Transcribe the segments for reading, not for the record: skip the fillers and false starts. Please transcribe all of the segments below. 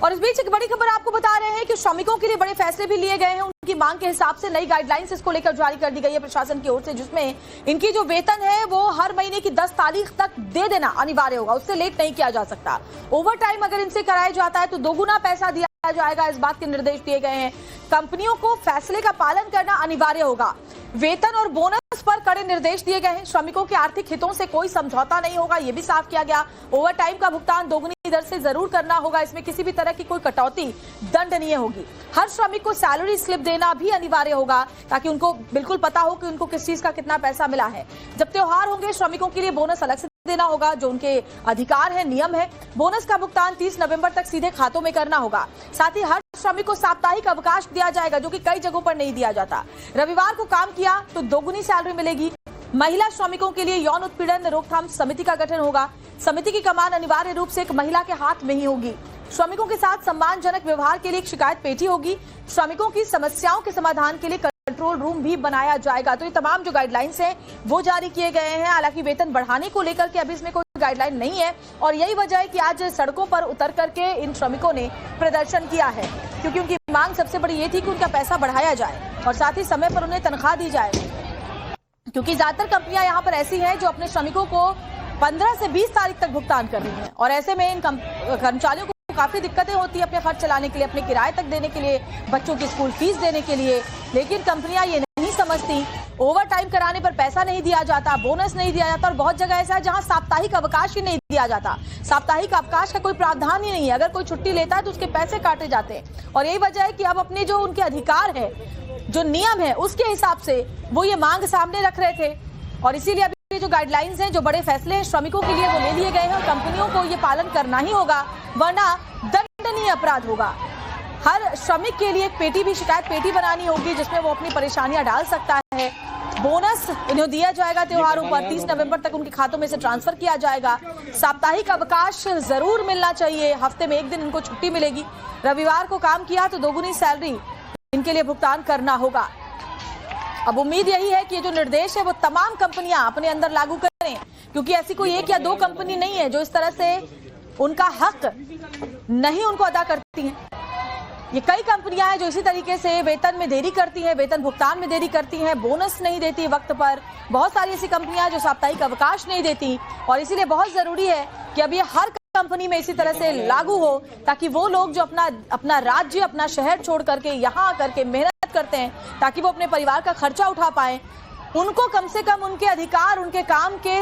और इस बीच एक बड़ी खबर आपको बता रहे हैं कि श्रमिकों के लिए बड़े फैसले भी लिए गए हैं। उनकी मांग के हिसाब से नई गाइडलाइंस इसको लेकर जारी कर दी गई है प्रशासन की ओर से, जिसमें इनकी जो वेतन है वो हर महीने की 10 तारीख तक दे देना अनिवार्य होगा, उससे लेट नहीं किया जा सकता। ओवर टाइम अगर इनसे कराया जाता है तो दोगुना पैसा दिया जाएगा, इस बात के निर्देश दिए गए हैं। कंपनियों को फैसले का पालन करना अनिवार्य होगा। वेतन और बोनस पर कड़े निर्देश दिए गए हैं। श्रमिकों के आर्थिक हितों से कोई समझौता नहीं होगा, यह भी साफ किया गया। ओवर टाइम का भुगतान दोगुनी दर से जरूर करना होगा, इसमें किसी भी तरह की कोई कटौती दंडनीय होगी। हर श्रमिक को सैलरी स्लिप देना भी अनिवार्य होगा, ताकि उनको बिल्कुल पता हो कि उनको किस चीज का कितना पैसा मिला है। जब त्योहार होंगे श्रमिकों के लिए बोनस अलग से देना होगा, जो उनके अधिकार है, नियम है। बोनस का भुगतान 30 नवंबर तक सीधे खातों में करना होगा। साथ ही हर श्रमिक को साप्ताहिक अवकाश दिया जाएगा, जो कि कई जगहों पर नहीं दिया जाता। रविवार को काम किया तो दोगुनी सैलरी मिलेगी। महिला श्रमिकों के लिए यौन उत्पीड़न रोकथाम समिति का गठन होगा। समिति की कमान अनिवार्य रूप से एक महिला के हाथ में ही होगी। श्रमिकों के साथ सम्मानजनक व्यवहार के लिए एक शिकायत पेटी होगी। श्रमिकों की समस्याओं के समाधान के लिए कंट्रोल रूम भी बनाया जाएगा। तो ये तमाम जो गाइडलाइंस हैं वो जारी किए गए हैं। हालांकि वेतन बढ़ाने को लेकर के अभी इसमें कोई गाइडलाइन नहीं है, और यही वजह है कि आज सड़कों पर उतर करके इन श्रमिकों ने प्रदर्शन किया है, क्योंकि उनकी मांग सबसे बड़ी ये थी कि उनका पैसा बढ़ाया जाए और साथ ही समय पर उन्हें तनख्वाह दी जाए। क्योंकि ज्यादातर कंपनियां यहाँ पर ऐसी हैं जो अपने श्रमिकों को 15 से 20 तारीख तक भुगतान कर रही हैं, और ऐसे में इन कर्मचारियों को काफी दिक्कतें होती है अपने खर्च चलाने के लिए, अपने किराए तक देने के लिए, बच्चों की स्कूल फीस देने के लिए। लेकिन कंपनियां ये नहीं समझती, ओवर टाइम कराने पर पैसा नहीं दिया जाता, बोनस नहीं दिया जाता, और बहुत जगह ऐसा है जहां साप्ताहिक अवकाश ही नहीं दिया जाता। साप्ताहिक अवकाश का कोई प्रावधान ही नहीं है, अगर कोई छुट्टी लेता है तो उसके पैसे काटे जाते हैं। और यही वजह है कि अब अपने जो उनके अधिकार है, जो नियम है, उसके हिसाब से वो ये मांग सामने रख रहे थे। और इसीलिए अभी जो गाइडलाइंस हैं, जो बड़े फैसले हैं श्रमिकों के लिए, वो ले लिए गए हैं, और कंपनियों को ये पालन करना ही होगा, वरना दंडनीय अपराध होगा। हर श्रमिक के लिए एक पेटी भी, शिकायत पेटी बनानी होगी, जिसमें वो अपनी परेशानियां डाल सकता है। बोनस इन्हें दिया जाएगा त्योहारों पर, 30 नवंबर तक उनके खातों में से ट्रांसफर किया जाएगा। साप्ताहिक अवकाश जरूर मिलना चाहिए, हफ्ते में एक दिन इनको छुट्टी मिलेगी। रविवार को काम किया तो दोगुनी सैलरी इनके लिए भुगतान करना होगा। अब उम्मीद यही है कि ये जो निर्देश है वो तमाम कंपनियां अपने अंदर लागू करें, क्योंकि ऐसी कोई एक या दो कंपनी नहीं है जो इस तरह से उनका हक नहीं उनको अदा करती हैं। ये कई कंपनियां हैं जो इसी तरीके से वेतन में देरी करती हैं, वेतन भुगतान में देरी करती हैं, बोनस नहीं देती वक्त पर। बहुत सारी ऐसी कंपनियां जो साप्ताहिक अवकाश नहीं देती, और इसीलिए बहुत जरूरी है कि अब ये हर कंपनी में इसी तरह से लागू हो, ताकि वो लोग जो अपना राज्य, अपना शहर छोड़ करके यहाँ आकर के मेहनत करते हैं, ताकि वो अपने परिवार का खर्चा उठा पाए, उनको कम से कम उनके अधिकार, उनके काम के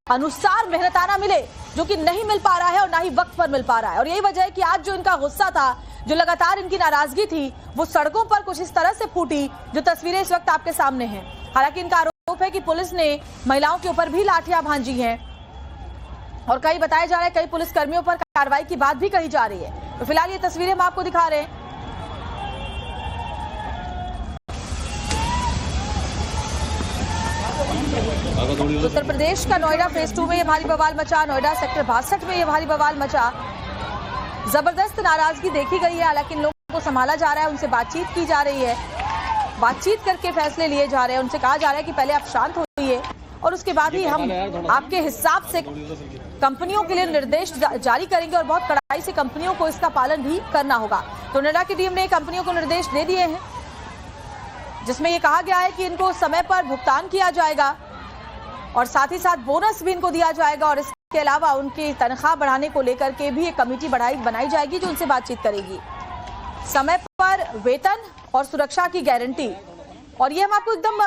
अनुसार मेहनताना मिले, जो कि नहीं मिल पा रहा है और ना ही वक्त पर मिल पा रहा है। और यही वजह है कि आज जो इनका गुस्सा था, जो लगातार इनकी नाराजगी थी, वो सड़कों पर कुछ इस तरह से फूटी, जो तस्वीरें इस वक्त आपके सामने हैं। हालांकि इनका आरोप है कि पुलिस ने महिलाओं के ऊपर भी लाठियां भांजी हैं, और कई बताया जा रहा है कई पुलिस कर्मियों पर कार्रवाई की बात भी कही जा रही है। तो फिलहाल ये तस्वीरें हम आपको दिखा रहे हैं। उत्तर प्रदेश का नोएडा फेज 2 में ये भारी बवाल मचा, नोएडा सेक्टर 62 में ये भारी बवाल मचा। जबरदस्त नाराजगी देखी गई है। हालांकि इन लोगों को संभाला जा रहा है, उनसे बातचीत की जा रही है, बातचीत करके फैसले लिए जा रहे हैं। उनसे कहा जा रहा है कि पहले आप शांत होइए और उसके बाद ही हम आपके हिसाब से कंपनियों के लिए निर्देश जारी करेंगे, और बहुत कड़ाई से कंपनियों को इसका पालन भी करना होगा। तो नोएडा की टीम ने कंपनियों को निर्देश दे दिए हैं, जिसमें यह कहा गया है कि इनको समय पर भुगतान किया जाएगा, और साथ ही साथ बोनस भी इनको दिया जाएगा, और इसके अलावा उनकी तनख्वाह बढ़ाने को लेकर के भी एक कमेटी बनाई जाएगी जो उनसे बातचीत करेगी। समय पर वेतन और सुरक्षा की गारंटी। और ये हम आपको एकदम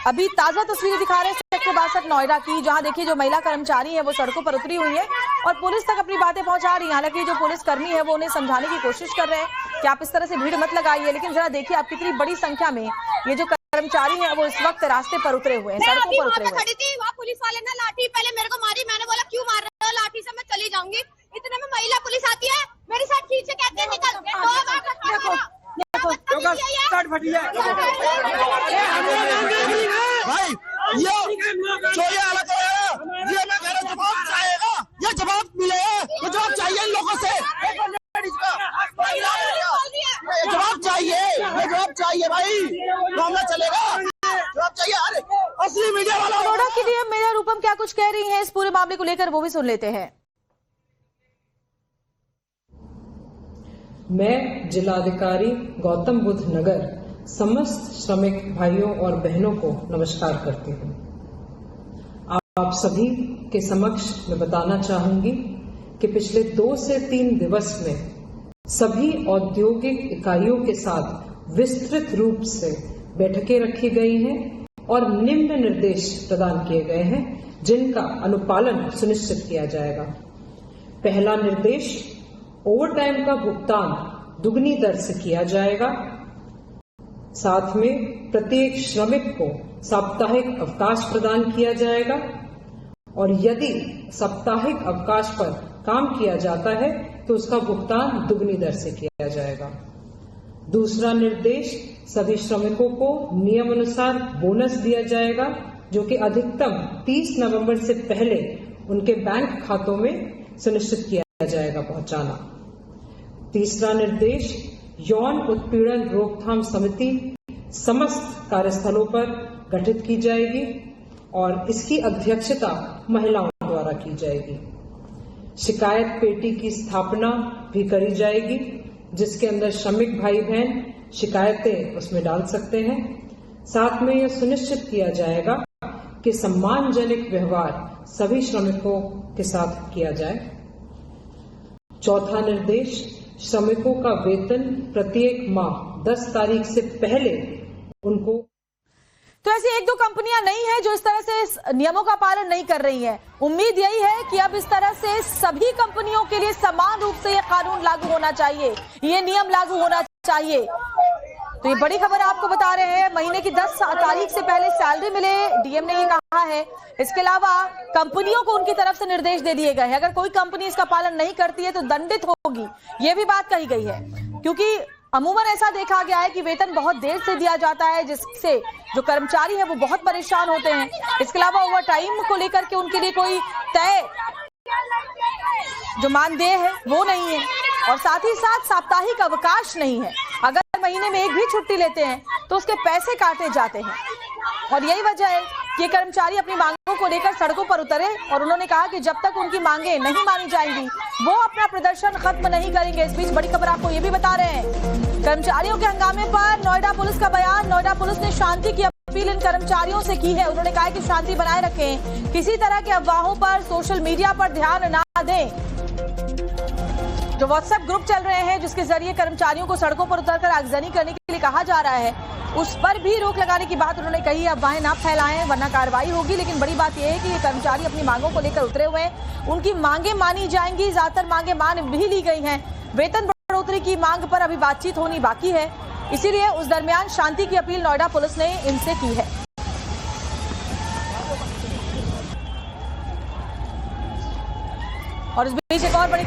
अभी ताजा तस्वीरें दिखा रहे हैं सेक्टर 62 नोएडा की, जहां देखिए जो महिला कर्मचारी है वो सड़कों पर उतरी हुई है और पुलिस तक अपनी बातें पहुंचा रही है। हालांकि जो पुलिस कर्मी है वो उन्हें समझाने की कोशिश कर रहे हैं कि आप इस तरह से भीड़ मत लगाइए, लेकिन जरा देखिए आप कितनी बड़ी संख्या में ये जो कर्मचारी हैं वो इस वक्त रास्ते पर उतरे हुए हैं, सड़कों पर उतरे हुए हैं। वहाँ पुलिस वाले ने लाठी पहले मेरे को मारी, मैंने बोला क्यों मार रहे हो, लाठी से मैं चली जाऊंगी। इतने में महिला पुलिस आती है, मेरी साथ खींच के कहते हैं निकल। भाई ये जो ये हालत है, ये मैं कह रहा हूँ जवाब चाहेगा, ये जवाब मिलेगा, ये जवाब चाहिए इन लोगों से, जवाब चाहिए, ये जवाब चाहिए भाई, मामला चलेगा, जवाब चाहिए। अरे असली मीडिया वाला। नोएडा की डीएम मेयर रूपम क्या कुछ कह रही हैं इस पूरे मामले को लेकर, वो भी सुन लेते हैं। मैं जिलाधिकारी गौतम बुद्ध नगर समस्त श्रमिक भाइयों और बहनों को नमस्कार करती हूँ। आप सभी के समक्ष मैं बताना चाहूंगी कि पिछले 2 से 3 दिवस में सभी औद्योगिक इकाइयों के साथ विस्तृत रूप से बैठकें रखी गई हैं और निम्न निर्देश प्रदान किए गए हैं जिनका अनुपालन सुनिश्चित किया जाएगा। पहला निर्देश, ओवरटाइम का भुगतान दुगनी दर से किया जाएगा। साथ में प्रत्येक श्रमिक को साप्ताहिक अवकाश प्रदान किया जाएगा और यदि साप्ताहिक अवकाश पर काम किया जाता है तो उसका भुगतान दुगनी दर से किया जाएगा। दूसरा निर्देश, सभी श्रमिकों को नियमानुसार बोनस दिया जाएगा जो कि अधिकतम 30 नवंबर से पहले उनके बैंक खातों में सुनिश्चित किया जाएगा पहुंचाना। तीसरा निर्देश, यौन उत्पीड़न रोकथाम समिति समस्त कार्यस्थलों पर गठित की जाएगी और इसकी अध्यक्षता महिलाओं द्वारा की जाएगी। शिकायत पेटी की स्थापना भी करी जाएगी जिसके अंदर श्रमिक भाई बहन शिकायतें उसमें डाल सकते हैं। साथ में यह सुनिश्चित किया जाएगा कि सम्मानजनक व्यवहार सभी श्रमिकों के साथ किया जाए। चौथा निर्देश, श्रमिकों का वेतन प्रत्येक माह 10 तारीख से पहले उनको। तो ऐसी 1-2 कंपनियां नहीं है जो इस तरह से नियमों का पालन नहीं कर रही हैं। उम्मीद यही है कि अब इस तरह से सभी कंपनियों के लिए समान रूप से ये कानून लागू होना चाहिए, ये नियम लागू होना चाहिए। तो ये बड़ी खबर आपको बता रहे हैं, महीने की 10 तारीख से पहले सैलरी मिले, डीएम ने ये कहा है। इसके अलावा कंपनियों को उनकी तरफ से निर्देश दे दिए गए हैं, अगर कोई कंपनी इसका पालन नहीं करती है तो दंडित होगी, ये भी बात कही गई है। क्योंकि अमूमन ऐसा देखा गया है कि वेतन बहुत देर से दिया जाता है जिससे जो कर्मचारी है वो बहुत परेशान होते हैं। इसके अलावा ओवर टाइम को लेकर के उनके लिए कोई तय जो मानदेय है वो नहीं है और साथ ही साथ साप्ताहिक अवकाश नहीं है। अगर महीने में एक भी छुट्टी लेते हैं तो उसके पैसे काटे जाते हैं और यही वजह है कि ये कर्मचारी अपनी मांगों को लेकर सड़कों पर उतरे और उन्होंने कहा कि जब तक उनकी मांगे नहीं मानी जाएंगी वो अपना प्रदर्शन खत्म नहीं करेंगे। इस बीच बड़ी खबर आपको ये भी बता रहे हैं, कर्मचारियों के हंगामे पर नोएडा पुलिस का बयान। नोएडा पुलिस ने शांति की अपील इन कर्मचारियों से की है। उन्होंने कहा कि शांति बनाए रखें, किसी तरह के अफवाहों पर सोशल मीडिया पर ध्यान ना दें। जो व्हाट्सएप ग्रुप चल रहे हैं जिसके जरिए कर्मचारियों को सड़कों पर उतरकर आगजनी करने के लिए कहा जा रहा है, उस पर भी रोक लगाने की बात उन्होंने कही है। अफवाहें ना फैलाएं वरना कार्रवाई होगी। लेकिन बड़ी बात यह है कि ये कर्मचारी अपनी मांगों को लेकर उतरे हुए हैं, उनकी मांगे मानी जाएंगी। ज्यादातर मांगे मान भी ली गई हैं। वेतन बढ़ोतरी की मांग पर अभी बातचीत होनी बाकी है, इसीलिए उस दरमियान शांति की अपील नोएडा पुलिस ने इनसे की है। और इस बीच एक और बड़ी